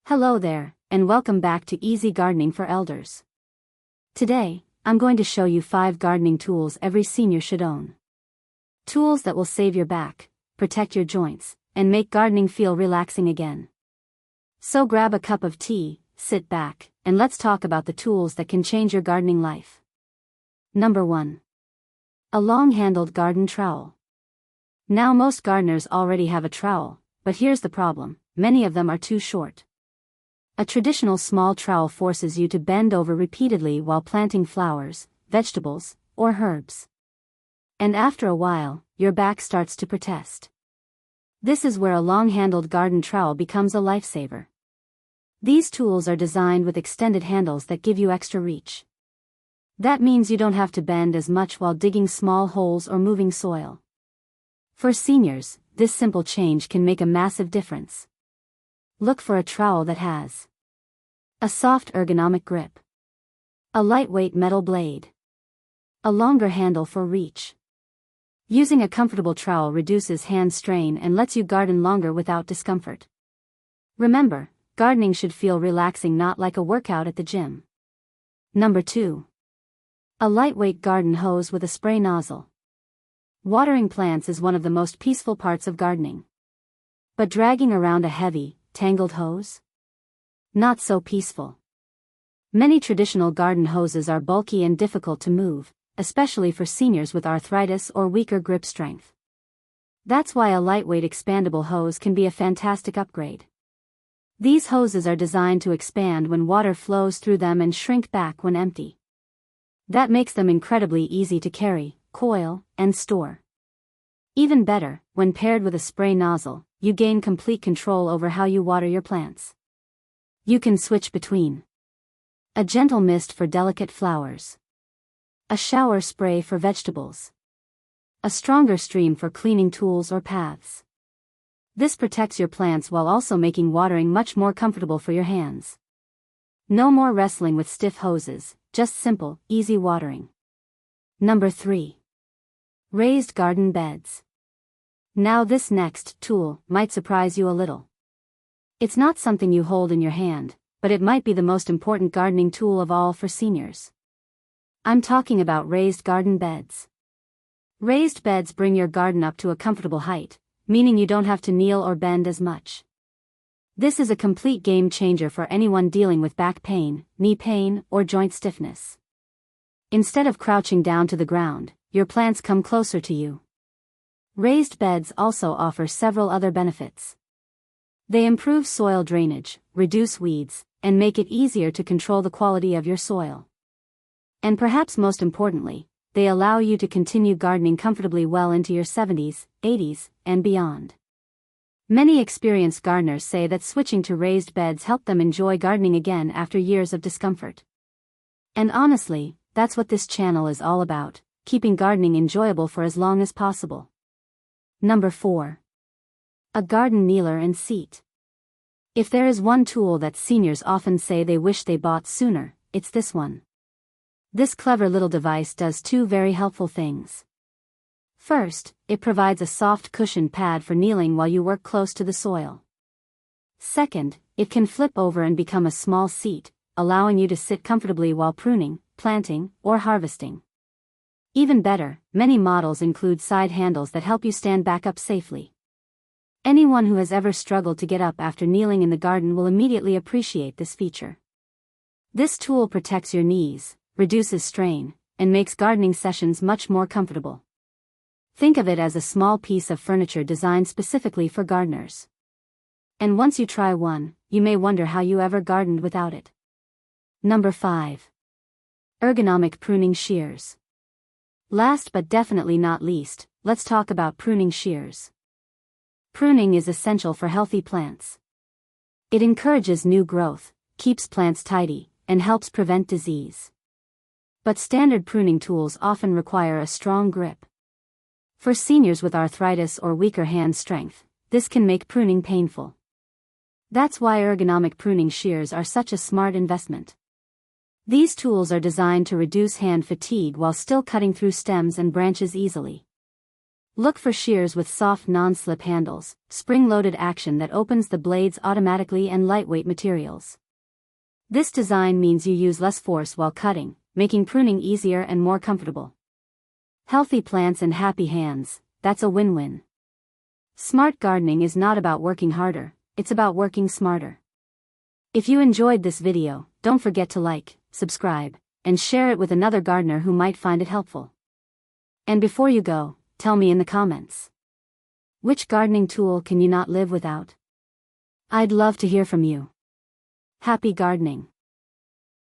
Hello there, and welcome back to Easy Gardening for Elders. Today, I'm going to show you 5 gardening tools every senior should own. Tools that will save your back, protect your joints, and make gardening feel relaxing again. So grab a cup of tea, sit back, and let's talk about the tools that can change your gardening life. Number 1. A long-handled garden trowel. Now most gardeners already have a trowel, but here's the problem: many of them are too short. A traditional small trowel forces you to bend over repeatedly while planting flowers, vegetables, or herbs. And after a while, your back starts to protest. This is where a long-handled garden trowel becomes a lifesaver. These tools are designed with extended handles that give you extra reach. That means you don't have to bend as much while digging small holes or moving soil. For seniors, this simple change can make a massive difference. Look for a trowel that has a soft ergonomic grip, a lightweight metal blade, a longer handle for reach. Using a comfortable trowel reduces hand strain and lets you garden longer without discomfort. Remember, gardening should feel relaxing, not like a workout at the gym. Number 2. A lightweight garden hose with a spray nozzle. Watering plants is one of the most peaceful parts of gardening. But dragging around a heavy, tangled hose? Not so peaceful. Many traditional garden hoses are bulky and difficult to move, especially for seniors with arthritis or weaker grip strength. That's why a lightweight expandable hose can be a fantastic upgrade. These hoses are designed to expand when water flows through them and shrink back when empty. That makes them incredibly easy to carry, coil, and store. Even better, when paired with a spray nozzle, you gain complete control over how you water your plants. You can switch between a gentle mist for delicate flowers, a shower spray for vegetables, a stronger stream for cleaning tools or paths. This protects your plants while also making watering much more comfortable for your hands. No more wrestling with stiff hoses, just simple, easy watering. Number 3. Raised garden beds. Now this next tool might surprise you a little. It's not something you hold in your hand, but it might be the most important gardening tool of all for seniors. I'm talking about raised garden beds. Raised beds bring your garden up to a comfortable height, meaning you don't have to kneel or bend as much. This is a complete game changer for anyone dealing with back pain, knee pain, or joint stiffness. Instead of crouching down to the ground, your plants come closer to you. Raised beds also offer several other benefits. They improve soil drainage, reduce weeds, and make it easier to control the quality of your soil. And perhaps most importantly, they allow you to continue gardening comfortably well into your 70s, 80s, and beyond. Many experienced gardeners say that switching to raised beds helped them enjoy gardening again after years of discomfort. And honestly, that's what this channel is all about: keeping gardening enjoyable for as long as possible. Number 4. A garden kneeler and seat. If there is one tool that seniors often say they wish they bought sooner, it's this one. This clever little device does 2 very helpful things. First, it provides a soft cushioned pad for kneeling while you work close to the soil. Second, it can flip over and become a small seat, allowing you to sit comfortably while pruning, planting, or harvesting. Even better, many models include side handles that help you stand back up safely. Anyone who has ever struggled to get up after kneeling in the garden will immediately appreciate this feature. This tool protects your knees, reduces strain, and makes gardening sessions much more comfortable. Think of it as a small piece of furniture designed specifically for gardeners. And once you try one, you may wonder how you ever gardened without it. Number 5. Ergonomic pruning shears. Last but definitely not least, let's talk about pruning shears. Pruning is essential for healthy plants. It encourages new growth, keeps plants tidy, and helps prevent disease. But standard pruning tools often require a strong grip. For seniors with arthritis or weaker hand strength, this can make pruning painful. That's why ergonomic pruning shears are such a smart investment. These tools are designed to reduce hand fatigue while still cutting through stems and branches easily. Look for shears with soft non-slip handles, spring-loaded action that opens the blades automatically, and lightweight materials. This design means you use less force while cutting, making pruning easier and more comfortable. Healthy plants and happy hands, that's a win-win. Smart gardening is not about working harder, it's about working smarter. If you enjoyed this video, don't forget to like, subscribe, and share it with another gardener who might find it helpful. And before you go, tell me in the comments, which gardening tool can you not live without? I'd love to hear from you. Happy gardening!